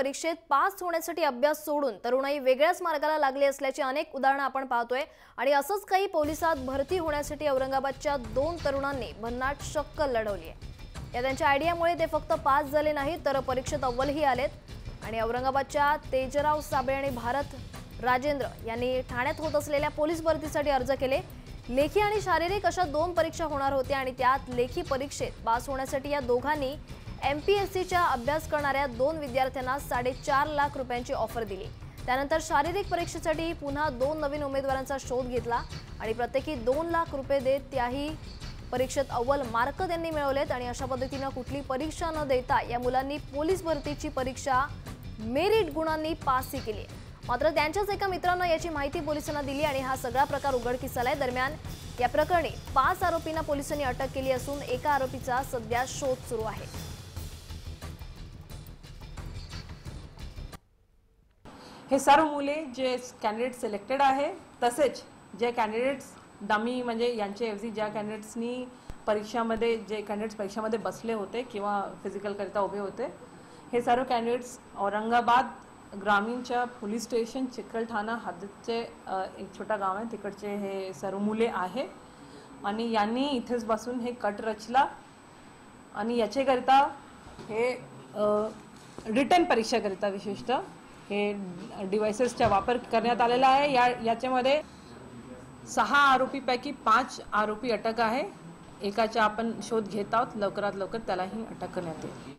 परीक्षेत पास होण्यासाठी अभ्यास सोडून तरुणाई वेगळ्याच मार्गाला लागली असल्याची अनेक उदाहरणं आपण पाहतोय। आणि असंच काही पोलिसात भरती होण्यासाठी औरंगाबादच्या 2 तरुणांनी भन्नाट शक्कल लढवली आहे। या त्यांच्या आयडियामुळे ते फक्त पास झाले नाहीत तर परीक्षेत अव्वलही आलेत। आणि औरंगाबादच्या तेजराव साबळे आणि भारत राजेंद्र यांनी ठाण्यात होत असलेल्या पोलीस भरतीसाठी अर्ज केले। लेखी आणि शारीरिक अशा 2 परीक्षा होणार होत्या आणि त्यात लेखी परीक्षेत पास होण्यासाठी या दोघांनी MPSCच्या अभ्यास करणाऱ्या 2 विद्यार्थ्यांना 4.5 लाख रुपयांची ऑफर दिली। त्यानंतर शारीरिक परीक्षेसाठी पुन्हा 2 नवीन उमेदवारांचा शोध घेतला आणि प्रत्येकी 2 लाख रुपये देत त्याही परीक्षेत अव्वल मार्क त्यांनी मिळवलेत। आणि अशा पद्धतीने कुठली परीक्षा न देता या मुलांनी पोलीस भरतीची परीक्षा मेरिट गुणांनी पासही केली। मात्र त्यांच्याच एका मित्रानं याची माहिती पोलिसांना दिली आणि हा सगळा प्रकार उघडकीस आलाय। दरम्यान या प्रकरणी 5 आरोपींना पोलिसांनी अटक केली असून एका आरोपीचा सध्या शोध सुरू आहे। हे सर्व मुले जे कॅन्डिडेट सिलेक्टेड आहे तसेच जे कॅन्डिडेट्स डमी म्हणजे यांच्याऐवजी ज्या कॅन्डिडेट्सनी परीक्षामध्ये जे कॅन्डिडेट्स परीक्षामध्ये बसले होते किंवा फिजिकल करता उभे होते, हे सर्व कॅन्डिडेट्स औरंगाबाद ग्रामीणच्या पोलीस स्टेशन चिकलठाणा हद्दीचे एक छोटा गाव आहे तिकडचे हे सर्व मुले आहे। आणि यांनी इथेच बसून हे कट रचला आणि याच्याकरिता हे रिटन परीक्षाकरिता विशेषतः हे डिव्हाइसेसचा वापर करण्यात आलेला आहे। याच्यामध्ये 6 आरोपीपैकी 5 आरोपी अटक आहे। एकाचा आपण शोध घेत आहोत, लवकरात लवकर त्यालाही अटक करण्यात येईल।